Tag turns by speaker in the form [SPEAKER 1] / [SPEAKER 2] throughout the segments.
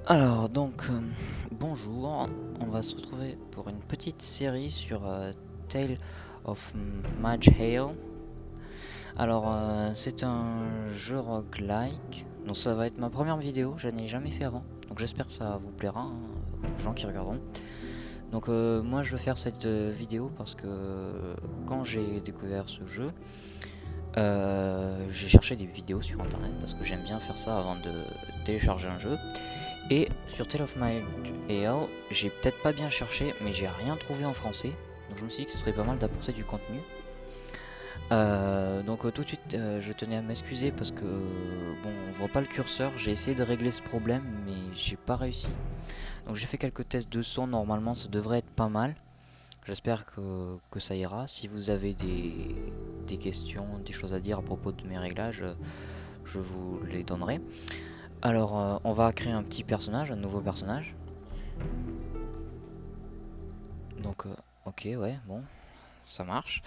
[SPEAKER 1] Alors donc bonjour, on va se retrouver pour une petite série sur Tale of Mage Hale. Alors c'est un jeu roguelike, donc ça va être ma première vidéo, je n'ai jamais fait avant, donc j'espère que ça vous plaira, aux gens qui regarderont. Donc moi je vais faire cette vidéo parce que quand j'ai découvert ce jeu, j'ai cherché des vidéos sur internet parce que j'aime bien faire ça avant de télécharger un jeu. Et sur Tale of Mage AL, j'ai peut-être pas bien cherché, mais j'ai rien trouvé en français. Donc je me suis dit que ce serait pas mal d'apporter du contenu. Donc tout de suite, je tenais à m'excuser parce que bon, on voit pas le curseur. J'ai essayé de régler ce problème, mais j'ai pas réussi. Donc j'ai fait quelques tests de son. Normalement, ça devrait être pas mal. J'espère que ça ira. Si vous avez des questions, des choses à dire à propos de mes réglages, je vous les donnerai. Alors, on va créer un petit personnage, un nouveau personnage. Donc, ok, ouais, bon, ça marche.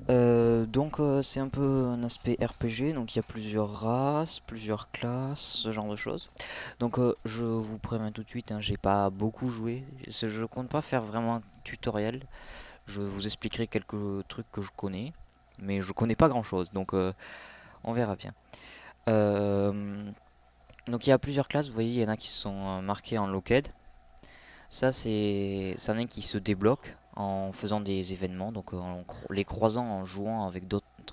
[SPEAKER 1] Donc, c'est un peu un aspect RPG. Donc, il y a plusieurs races, plusieurs classes, ce genre de choses. Donc, je vous préviens tout de suite, hein, j'ai pas beaucoup joué. Je compte pas faire vraiment un tutoriel. Je vous expliquerai quelques trucs que je connais, mais je connais pas grand chose. Donc, on verra bien. Euh, donc, il y a plusieurs classes. Vous voyez, il y en a qui sont marquées en locked. Ça, c'est un qui se débloque en faisant des événements, donc les croisant en jouant avec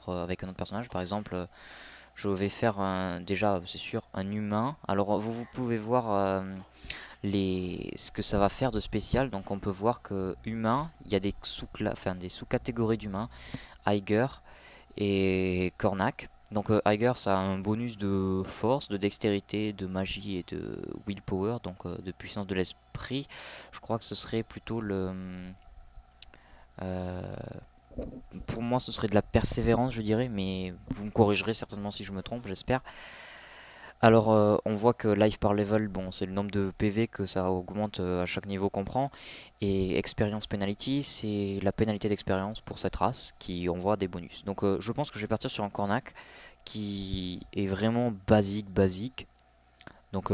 [SPEAKER 1] avec un autre personnage. Par exemple, je vais faire déjà, c'est sûr, un humain. Alors, vous pouvez voir ce que ça va faire de spécial. Donc, on peut voir que humain, il y a des sous-catégories d'humains, Eiger et Cornac. Donc Eiger, ça a un bonus de force, de dextérité, de magie et de willpower, donc de puissance de l'esprit. Je crois que ce serait plutôt euh, pour moi, ce serait de la persévérance, je dirais, mais vous me corrigerez certainement si je me trompe, j'espère. Alors, on voit que life par level, bon, c'est le nombre de PV que ça augmente à chaque niveau qu'on prend. Et experience penalty, c'est la pénalité d'expérience pour cette race qui envoie des bonus. Donc, je pense que je vais partir sur un cornac qui est vraiment basique. Donc,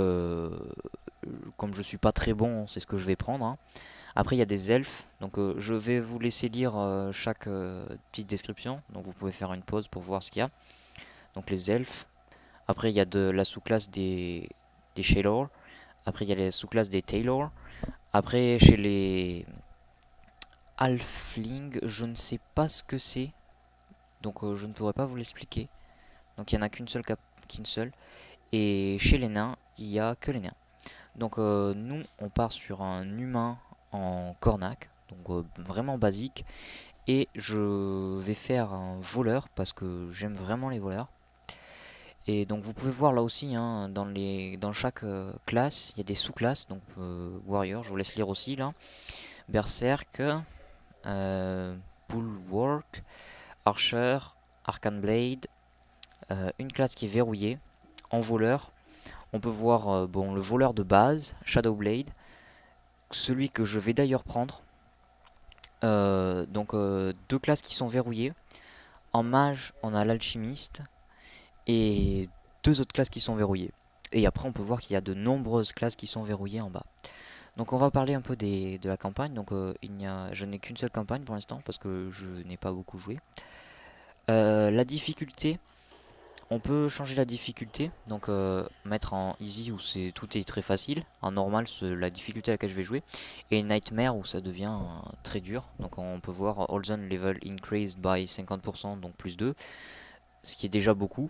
[SPEAKER 1] comme je suis pas très bon, c'est ce que je vais prendre, hein. Après, il y a des elfes. Donc, je vais vous laisser lire chaque petite description. Donc, vous pouvez faire une pause pour voir ce qu'il y a. Donc, les elfes. Après, il y a de la sous-classe des Shaylor. Après, il y a la sous-classe des Taylor. Après, chez les Halfling, je ne sais pas ce que c'est. Donc, je ne pourrais pas vous l'expliquer. Donc, il n'y en a qu'une seule. Et chez les nains, il n'y a que les nains. Donc, nous, on part sur un humain en cornac. Donc, vraiment basique. Et je vais faire un voleur parce que j'aime vraiment les voleurs. Et donc vous pouvez voir là aussi, hein, dans chaque classe, il y a des sous-classes. Donc Warrior, je vous laisse lire aussi là. Berserk, euh, Bulwark, Archer, Arcane Blade, une classe qui est verrouillée. En voleur, on peut voir bon, le voleur de base, Shadowblade, celui que je vais d'ailleurs prendre. Donc deux classes qui sont verrouillées. En mage, on a l'alchimiste et deux autres classes qui sont verrouillées. Et après, on peut voir qu'il y a de nombreuses classes qui sont verrouillées en bas. Donc, on va parler un peu de la campagne. Donc, je n'ai qu'une seule campagne pour l'instant parce que je n'ai pas beaucoup joué. La difficulté, on peut changer la difficulté. Donc, mettre en easy où tout est très facile. En normal, c'est la difficulté à laquelle je vais jouer. Et nightmare où ça devient très dur. Donc, on peut voir all zone level increased by 50%, donc plus 2, ce qui est déjà beaucoup.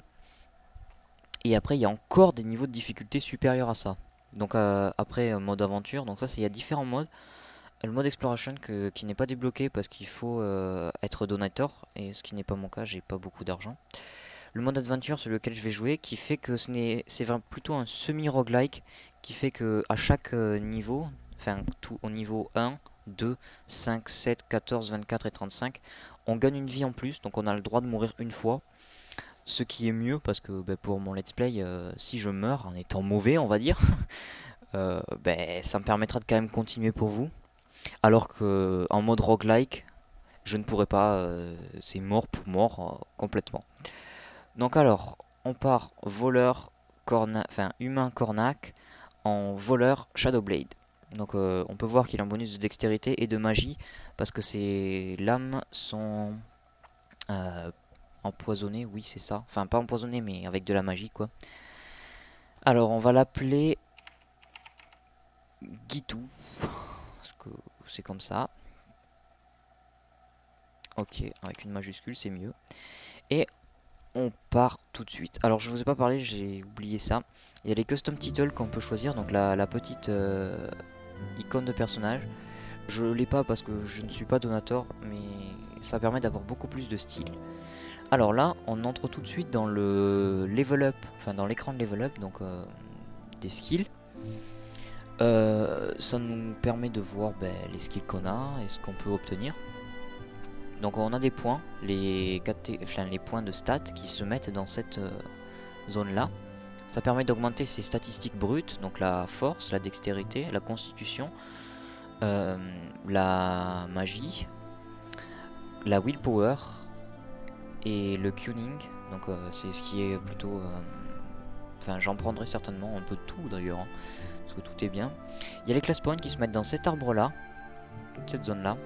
[SPEAKER 1] Et après, il y a encore des niveaux de difficulté supérieurs à ça. Donc après, mode aventure, donc ça, il y a différents modes. Le mode exploration qui n'est pas débloqué parce qu'il faut être donateur, et ce qui n'est pas mon cas, j'ai pas beaucoup d'argent. Le mode adventure, c'est lequel je vais jouer, qui fait que c'est plutôt un semi-roguelike, qui fait que à chaque niveau, enfin tout au niveau 1, 2, 5, 7, 14, 24 et 35, on gagne une vie en plus, donc on a le droit de mourir une fois. Ce qui est mieux parce que pour mon let's play, si je meurs en étant mauvais, on va dire, ça me permettra de quand même continuer pour vous. Alors que en mode roguelike, je ne pourrais pas, c'est mort pour mort complètement. Donc alors, on part voleur, enfin humain cornac en voleur Shadowblade. Donc on peut voir qu'il a un bonus de dextérité et de magie parce que ses lames sont euh, empoisonnées, oui c'est ça. Enfin pas empoisonnées mais avec de la magie quoi. Alors on va l'appeler Gitu, parce que c'est comme ça. Ok, avec une majuscule c'est mieux. Et on part tout de suite. Alors je vous ai pas parlé, j'ai oublié ça. Il y a les custom titles qu'on peut choisir, donc la petite icône de personnage. Je l'ai pas parce que je ne suis pas donateur, mais ça permet d'avoir beaucoup plus de style. Alors là, on entre tout de suite dans le level up, enfin dans l'écran de level up, donc des skills. Ça nous permet de voir les skills qu'on a et ce qu'on peut obtenir. Donc on a des points, les points de stats qui se mettent dans cette zone là. Ça permet d'augmenter ses statistiques brutes, donc la force, la dextérité, la constitution, la magie, la willpower et le tuning. Donc c'est ce qui est plutôt... Enfin j'en prendrai certainement un peu de tout d'ailleurs, hein, parce que tout est bien. Il y a les class points qui se mettent dans cet arbre là, toute cette zone là.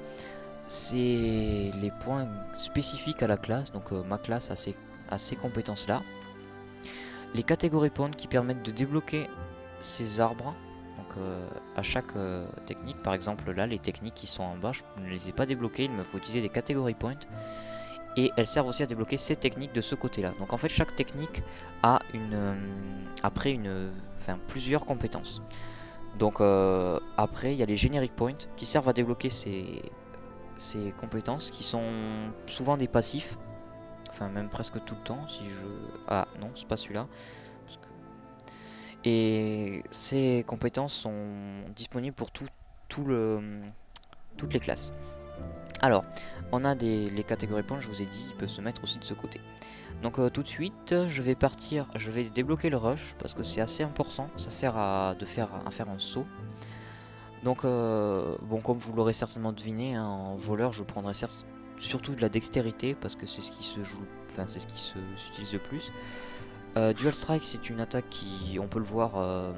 [SPEAKER 1] C'est les points spécifiques à la classe, donc ma classe a ces compétences là. Les catégories points qui permettent de débloquer ces arbres, donc à chaque technique. Par exemple là les techniques qui sont en bas je ne les ai pas débloquées, il me faut utiliser des catégories points et elles servent aussi à débloquer ces techniques de ce côté là. Donc en fait chaque technique a plusieurs compétences. Donc après il y a les generic points qui servent à débloquer ces compétences qui sont souvent des passifs, enfin même presque tout le temps si je... Ah non c'est pas celui-là. Et ces compétences sont disponibles pour toutes les classes. Alors, on a les catégories points, je vous ai dit, ils peuvent se mettre aussi de ce côté. Donc tout de suite, je vais débloquer le rush parce que c'est assez important, ça sert à faire un saut. Donc bon, comme vous l'aurez certainement deviné, hein, en voleur, je prendrai surtout de la dextérité parce que c'est ce qui se joue, enfin c'est ce qui s'utilise le plus. Dual Strike, c'est une attaque qui, on peut le voir,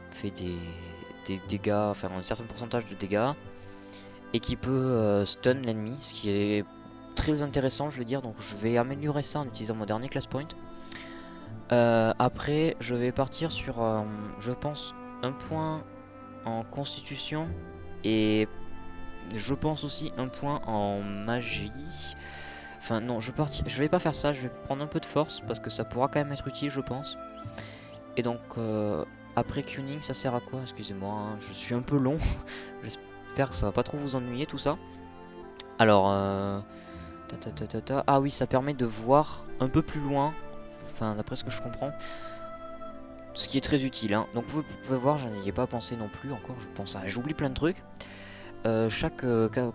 [SPEAKER 1] fait des dégâts, enfin un certain pourcentage de dégâts, et qui peut stun l'ennemi, ce qui est très intéressant, je veux dire. Donc je vais améliorer ça en utilisant mon dernier class point. Après, je vais partir sur, je pense, un point en constitution et je pense aussi un point en magie. Enfin non, je vais pas faire ça, je vais prendre un peu de force parce que ça pourra quand même être utile je pense. Et donc après tuning ça sert à quoi? Excusez-moi, hein, je suis un peu long. J'espère que ça va pas trop vous ennuyer tout ça. Alors ah oui, ça permet de voir un peu plus loin, enfin d'après ce que je comprends. Ce qui est très utile, hein. Donc vous pouvez voir, j'en ai pas pensé non plus encore, j'oublie plein de trucs. Chaque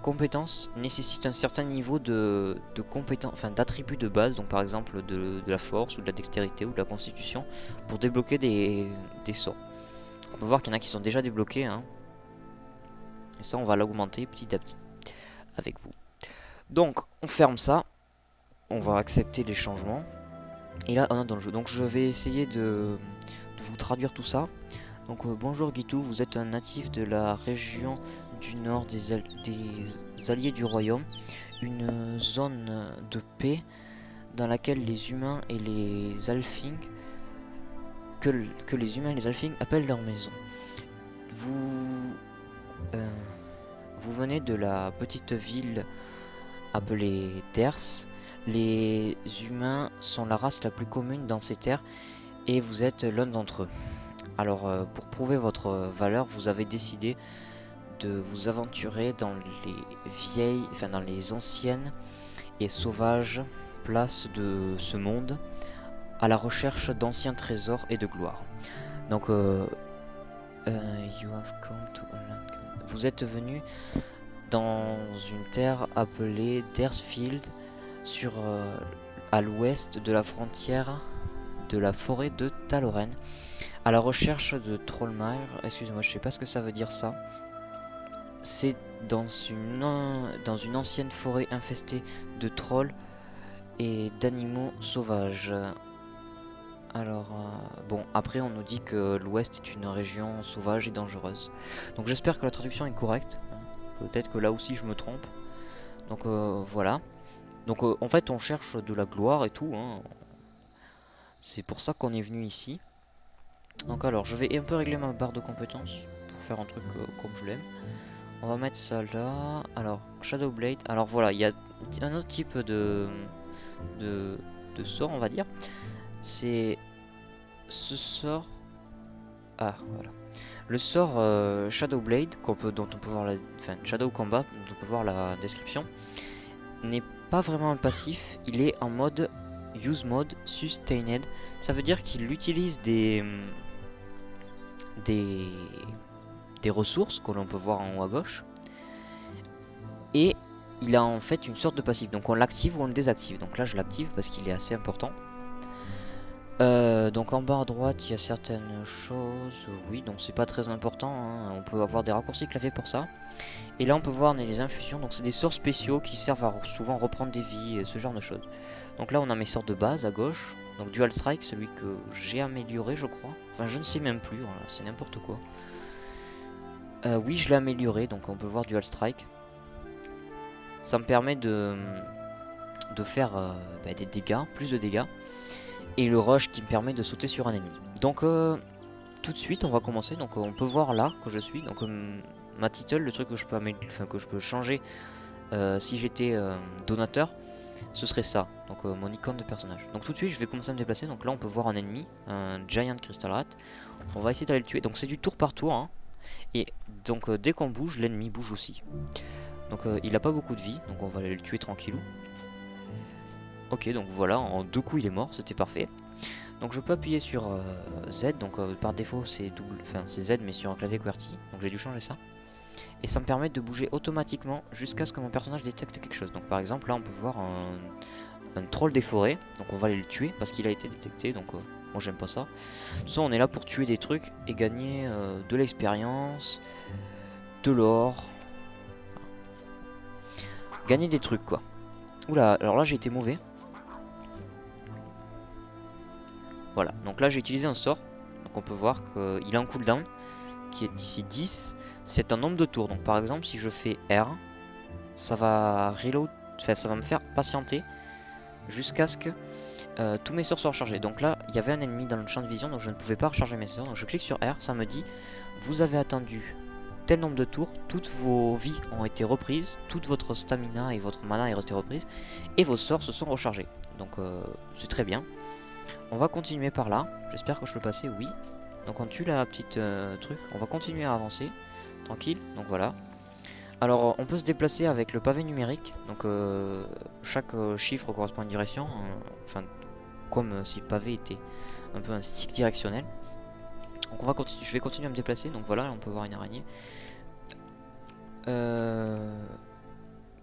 [SPEAKER 1] compétence nécessite un certain niveau de compétence, enfin d'attributs de base, donc par exemple de la force ou de la dextérité ou de la constitution pour débloquer des sorts. On peut voir qu'il y en a qui sont déjà débloqués, hein. Et ça on va l'augmenter petit à petit avec vous. Donc on ferme ça, on va accepter les changements. Et là on est dans le jeu, donc je vais essayer de vous traduire tout ça. Donc bonjour Gitu, vous êtes un natif de la région du nord des alliés du royaume, une zone de paix dans laquelle les humains et les alfings, que les humains et les alfings appellent leur maison. Vous venez de la petite ville appelée Ders. Les humains sont la race la plus commune dans ces terres et vous êtes l'un d'entre eux. Alors pour prouver votre valeur, vous avez décidé de vous aventurer dans dans les anciennes et sauvages places de ce monde à la recherche d'anciens trésors et de gloire. Donc vous êtes venu dans une terre appelée Dersfield à l'ouest de la frontière de la forêt de Taloren, à la recherche de Trollmire. Excusez-moi, je sais pas ce que ça veut dire ça. C'est dans une ancienne forêt infestée de trolls et d'animaux sauvages. Alors, bon, après on nous dit que l'Ouest est une région sauvage et dangereuse. Donc j'espère que la traduction est correcte. Peut-être que là aussi je me trompe. Donc voilà. Donc en fait on cherche de la gloire et tout, hein. C'est pour ça qu'on est venu ici. Donc alors je vais un peu régler ma barre de compétences pour faire un truc comme je l'aime. On va mettre ça là. Alors Shadow Blade. Alors voilà, il y a un autre type de, de sort on va dire. C'est ce sort. Ah voilà. Le sort Shadow Blade dont on peut voir la. Enfin Shadow Combat dont on peut voir la description n'est pas vraiment un passif, il est en mode Use Mode Sustained. Ça veut dire qu'il utilise des, des ressources que l'on peut voir en haut à gauche. Et il a en fait une sorte de passif. Donc on l'active ou on le désactive. Donc là je l'active parce qu'il est assez important. Donc en bas à droite il y a certaines choses. Oui, donc c'est pas très important, hein. On peut avoir des raccourcis clavier pour ça. Et là on peut voir des infusions. Donc c'est des sorts spéciaux qui servent à souvent reprendre des vies et ce genre de choses. Donc là on a mes sorts de base à gauche. Donc Dual Strike, celui que j'ai amélioré je crois. Enfin je ne sais même plus, voilà, c'est n'importe quoi. Oui je l'ai amélioré, donc on peut voir Dual Strike. Ça me permet de faire des dégâts, plus de dégâts. Et le rush qui me permet de sauter sur un ennemi. Donc tout de suite on va commencer. Donc on peut voir là que je suis. Donc ma title, le truc que je peux que je peux changer si j'étais donateur, ce serait ça. Donc mon icône de personnage. Donc tout de suite je vais commencer à me déplacer. Donc là on peut voir un ennemi, un Giant Crystal Rat. On va essayer d'aller le tuer. Donc c'est du tour par tour, hein. Et donc dès qu'on bouge, l'ennemi bouge aussi. Donc il a pas beaucoup de vie. Donc on va aller le tuer tranquillou. Ok, donc voilà, en 2 coups il est mort, c'était parfait. Donc je peux appuyer sur Z, donc par défaut c'est double, enfin c'est Z mais sur un clavier QWERTY, donc j'ai dû changer ça. Et ça me permet de bouger automatiquement jusqu'à ce que mon personnage détecte quelque chose. Donc par exemple là on peut voir un troll des forêts, donc on va aller le tuer parce qu'il a été détecté, donc moi j'aime pas ça. De toute façon on est là pour tuer des trucs et gagner de l'expérience, de l'or, gagner des trucs quoi. Oula, alors là j'ai été mauvais. Voilà, donc là j'ai utilisé un sort. Donc on peut voir qu'il a un cooldown qui est ici 10. C'est un nombre de tours. Donc par exemple si je fais R, ça va reload, enfin ça va me faire patienter jusqu'à ce que tous mes sorts soient rechargés. Donc là il y avait un ennemi dans le champ de vision, donc je ne pouvais pas recharger mes sorts. Donc je clique sur R, ça me dit vous avez attendu tel nombre de tours, toutes vos vies ont été reprises, toute votre stamina et votre mana a été reprise, et vos sorts se sont rechargés. Donc c'est très bien. On va continuer par là. J'espère que je peux passer, oui. Donc on tue la petite truc. On va continuer à avancer. Tranquille. Donc voilà. Alors on peut se déplacer avec le pavé numérique. Donc chaque chiffre correspond à une direction. Enfin, comme si le pavé était un peu un stick directionnel. Donc on va continuer. Je vais continuer à me déplacer. Donc voilà, on peut voir une araignée.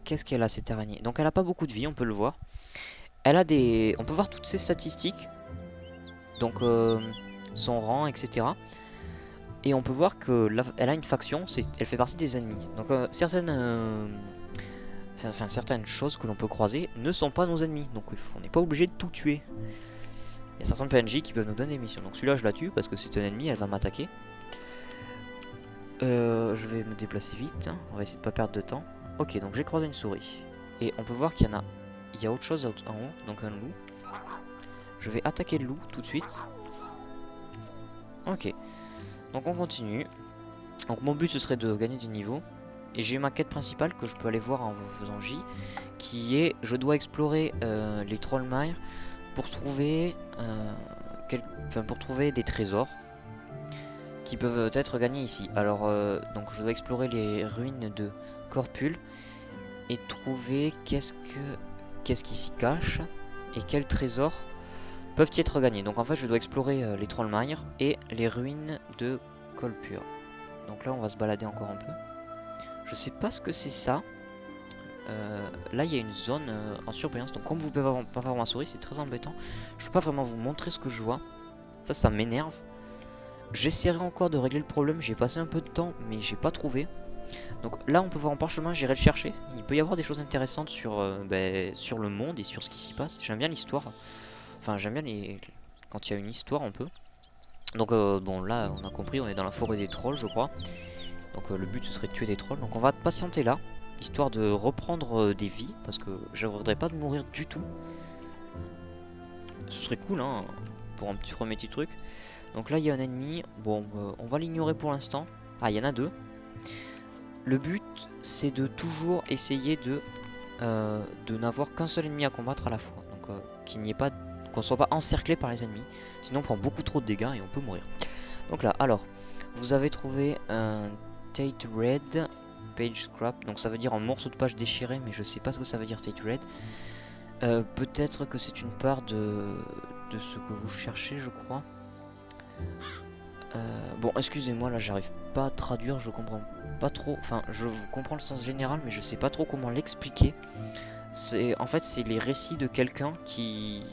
[SPEAKER 1] Qu'est-ce qu'elle a cette araignée? Donc elle a pas beaucoup de vie, on peut le voir. Elle a des... On peut voir toutes ses statistiques. Donc son rang, etc. Et on peut voir que elle a une faction, elle fait partie des ennemis. Donc certaines choses que l'on peut croiser ne sont pas nos ennemis. Donc on n'est pas obligé de tout tuer. Il y a certains PNJ qui peuvent nous donner des missions. Donc celui-là je la tue parce que c'est un ennemi, elle va m'attaquer. Je vais me déplacer vite, hein. On va essayer de pas perdre de temps. Ok, donc j'ai croisé une souris. Et on peut voir qu'il y en a... Il y a autre chose en haut, donc un loup. Je vais attaquer le loup tout de suite. Ok. Donc on continue. Donc mon but ce serait de gagner du niveau. Et j'ai ma quête principale que je peux aller voir en faisant J. Qui est, je dois explorer les Trollmires pour trouver, pour trouver des trésors qui peuvent être gagnés ici. Alors donc je dois explorer les ruines de Corpul et trouver qu'est-ce qui s'y cache et quels trésors peuvent y être gagnés. Donc en fait je dois explorer les Trollmires et les ruines de Colpur. Donc là on va se balader encore un peu. Je sais pas ce que c'est ça. Là il y a une zone en surbrillance. Donc comme vous pouvez pas voir ma souris, c'est très embêtant. Je peux pas vraiment vous montrer ce que je vois. Ça m'énerve. J'essaierai encore de régler le problème. J'ai passé un peu de temps mais j'ai pas trouvé. Donc là on peut voir en parchemin, j'irai le chercher. Il peut y avoir des choses intéressantes sur le monde et sur ce qui s'y passe. J'aime bien l'histoire. Enfin j'aime bien quand il y a une histoire un peu. Donc bon là on a compris, on est dans la forêt des trolls je crois. Donc le but ce serait de tuer des trolls. Donc on va patienter là, histoire de reprendre des vies, parce que je ne voudrais pas de mourir du tout. Ce serait cool hein, pour un petit premier petit truc. Donc là il y a un ennemi, bon on va l'ignorer pour l'instant. Ah il y en a 2. Le but c'est de toujours essayer de n'avoir qu'un seul ennemi à combattre à la fois. Donc qu'il n'y ait pas, qu'on soit pas encerclé par les ennemis. Sinon on prend beaucoup trop de dégâts et on peut mourir. Donc là, alors, vous avez trouvé un Tate Red Page Scrap. Donc ça veut dire un morceau de page déchiré, mais je sais pas ce que ça veut dire Tate Red. Peut-être que c'est une part de ce que vous cherchez, je crois. Bon, excusez-moi, là j'arrive pas à traduire, je comprends pas trop. Enfin, je comprends le sens général, mais je sais pas trop comment l'expliquer. En fait, c'est les récits de quelqu'un qui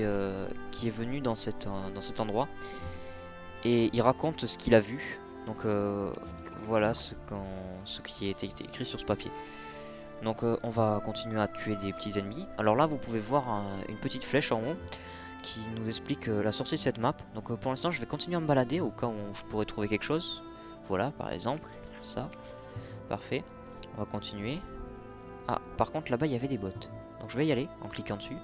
[SPEAKER 1] est venu dans cet endroit et il raconte ce qu'il a vu. Donc voilà ce qui a été écrit sur ce papier. Donc on va continuer à tuer des petits ennemis. Alors là, vous pouvez voir une petite flèche en haut qui nous explique la sortie de cette map. Donc pour l'instant je vais continuer à me balader au cas où je pourrais trouver quelque chose. Voilà par exemple ça. Parfait. On va continuer. Ah par contre là-bas il y avait des bots. Donc je vais y aller en cliquant dessus.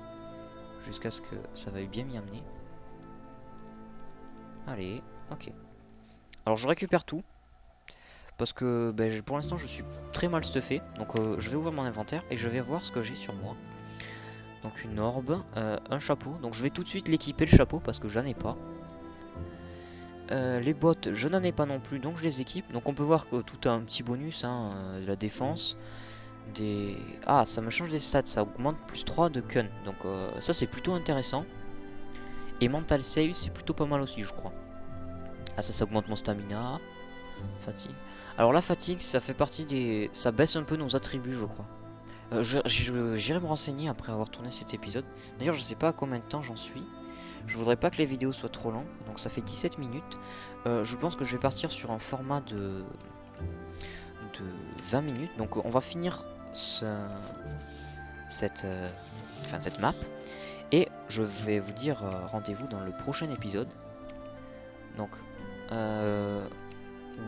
[SPEAKER 1] Jusqu'à ce que ça veuille bien m'y amener. Allez, ok. Alors je récupère tout. Parce que ben, pour l'instant je suis très mal stuffé. Donc je vais ouvrir mon inventaire et je vais voir ce que j'ai sur moi. Donc une orbe, un chapeau. Donc je vais tout de suite l'équiper le chapeau parce que j'en ai pas. Les bottes, je n'en ai pas non plus, donc je les équipe. Donc on peut voir que tout a un petit bonus, hein, de la défense. Ah, ça me change des stats, ça augmente plus 3 de Kun. Donc ça c'est plutôt intéressant. Et mental save c'est plutôt pas mal aussi je crois. Ah ça augmente mon stamina. Fatigue. Alors la fatigue ça fait partie des... Ça baisse un peu nos attributs je crois. J'irai me renseigner après avoir tourné cet épisode. D'ailleurs je sais pas à combien de temps j'en suis. Je voudrais pas que les vidéos soient trop longues, donc ça fait 17 minutes. Je pense que je vais partir sur un format de 20 minutes. Donc on va finir cette map. Et je vais vous dire rendez-vous dans le prochain épisode. Donc,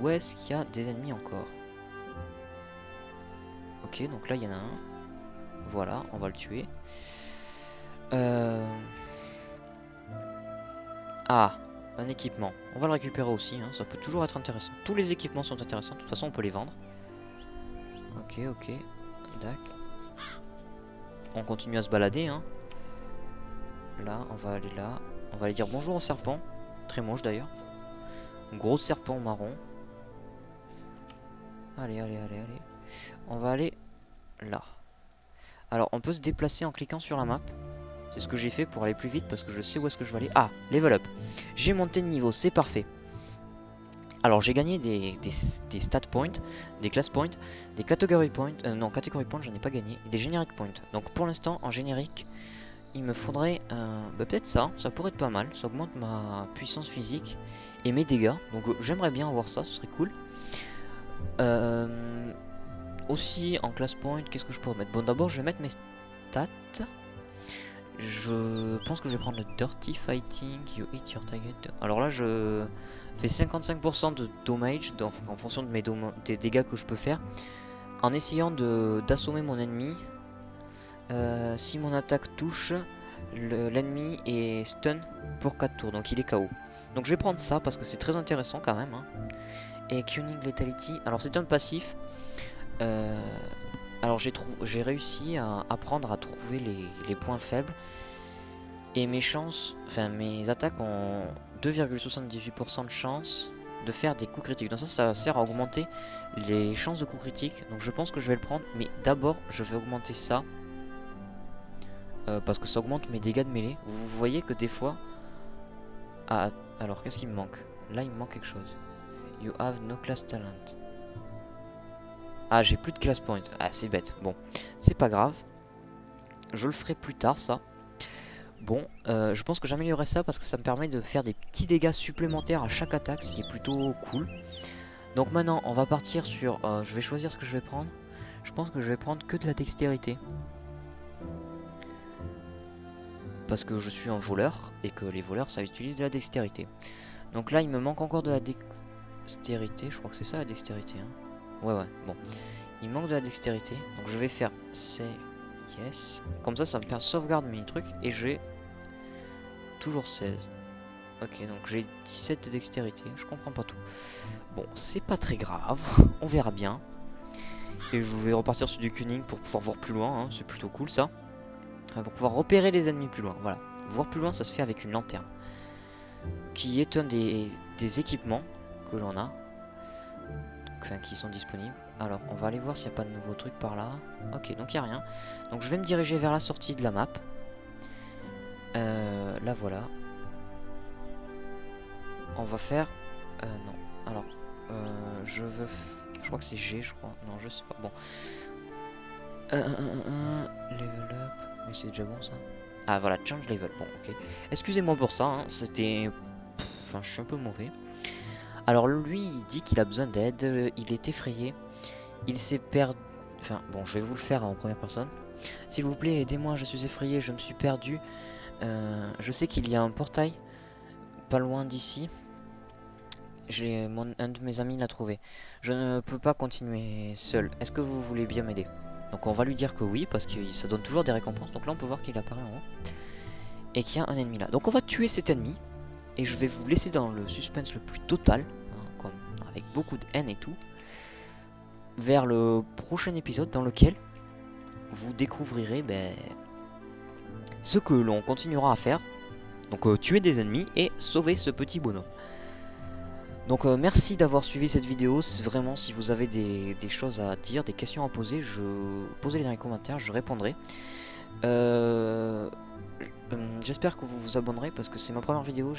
[SPEAKER 1] où est-ce qu'il y a des ennemis encore? Ok, donc là il y en a un. Voilà, on va le tuer. Ah, un équipement. On va le récupérer aussi, hein. Ça peut toujours être intéressant. Tous les équipements sont intéressants, de toute façon on peut les vendre. Ok, ok. Dac. On continue à se balader, hein. Là, on va aller là. On va aller dire bonjour au serpent. Très moche d'ailleurs. Gros serpent marron. Allez, allez, allez, allez. On va aller là. Alors, on peut se déplacer en cliquant sur la map. C'est ce que j'ai fait pour aller plus vite parce que je sais où est-ce que je vais aller. Ah, level up. J'ai monté de niveau, c'est parfait. Alors j'ai gagné des stat points, des class points, des category points, non category points j'en ai pas gagné, et des generic points. Donc pour l'instant en générique il me faudrait peut-être ça pourrait être pas mal, ça augmente ma puissance physique et mes dégâts. Donc j'aimerais bien avoir ça, ce serait cool. Aussi en class point, qu'est-ce que je pourrais mettre? Bon d'abord je vais mettre mes stats. Je pense que je vais prendre le Dirty Fighting, You Hit Your Target. Alors là je fais 55% de damage en fonction de des dégâts que je peux faire. En essayant d'assommer mon ennemi. Si mon attaque touche, l'ennemi est stun pour 4 tours, donc il est KO. Donc je vais prendre ça parce que c'est très intéressant quand même, hein. Et Cunning Lethality, alors c'est un passif. Alors j'ai réussi à apprendre à trouver les points faibles. Et mes chances, enfin mes attaques ont 2,78% de chance de faire des coups critiques. Donc ça sert à augmenter les chances de coups critiques. Donc je pense que je vais le prendre. Mais d'abord je vais augmenter ça. Parce que ça augmente mes dégâts de mêlée. Vous voyez que des fois... Ah, alors qu'est-ce qu'il me manque? Là il me manque quelque chose. You have no class talent. Ah j'ai plus de class point. Ah c'est bête. Bon, c'est pas grave. Je le ferai plus tard ça. Bon, je pense que j'améliorerai ça parce que ça me permet de faire des petits dégâts supplémentaires à chaque attaque, ce qui est plutôt cool. Donc maintenant, on va partir sur... je vais choisir ce que je vais prendre. Je pense que je vais prendre que de la dextérité. parce que je suis un voleur et que les voleurs ça utilise de la dextérité. Donc là il me manque encore de la dextérité, je crois que c'est ça la dextérité hein. Ouais bon, il manque de la dextérité, donc je vais faire save yes, comme ça me fait sauvegarde mes trucs et j'ai toujours 16. Ok, donc j'ai 17 de dextérité, je comprends pas tout. Bon, c'est pas très grave, on verra bien. Et je vais repartir sur du cunning pour pouvoir voir plus loin, hein. C'est plutôt cool ça. Pour pouvoir repérer les ennemis plus loin, voilà. Voir plus loin, ça se fait avec une lanterne. Qui est un des équipements que l'on a. Enfin, qui sont disponibles. Alors, on va aller voir s'il n'y a pas de nouveaux trucs par là. Ok, donc il n'y a rien. Donc je vais me diriger vers la sortie de la map. Là, voilà. On va faire... non. Alors, je veux... Je crois que c'est G, je crois. Non, je sais pas. Bon. Level up. Mais c'est déjà bon, ça. Ah, voilà, change level. Bon, ok. Excusez-moi pour ça, hein. C'était... Enfin, je suis un peu mauvais. Alors, lui, il dit qu'il a besoin d'aide. Il est effrayé. Il s'est perdu... Enfin, bon, je vais vous le faire en première personne. S'il vous plaît, aidez-moi, je suis effrayé, je me suis perdu. Je sais qu'il y a un portail pas loin d'ici. Un de mes amis l'a trouvé. Je ne peux pas continuer seul. Est-ce que vous voulez bien m'aider? Donc on va lui dire que oui, parce que ça donne toujours des récompenses. Donc là on peut voir qu'il apparaît en haut. Et qu'il y a un ennemi là. Donc on va tuer cet ennemi. Et je vais vous laisser dans le suspense le plus total. Hein, avec beaucoup de haine et tout. Vers le prochain épisode dans lequel vous découvrirez ce que l'on continuera à faire. Donc tuer des ennemis et sauver ce petit bonhomme. Donc merci d'avoir suivi cette vidéo. Vraiment, si vous avez des choses à dire, des questions à poser, posez-les dans les commentaires, je répondrai. J'espère que vous vous abonnerez parce que c'est ma première vidéo.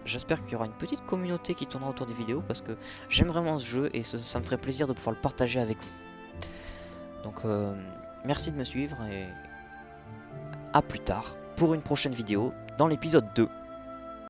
[SPEAKER 1] J'espère qu'il y aura une petite communauté qui tournera autour des vidéos parce que j'aime vraiment ce jeu et ça me ferait plaisir de pouvoir le partager avec vous. Donc merci de me suivre et à plus tard pour une prochaine vidéo dans l'épisode 2.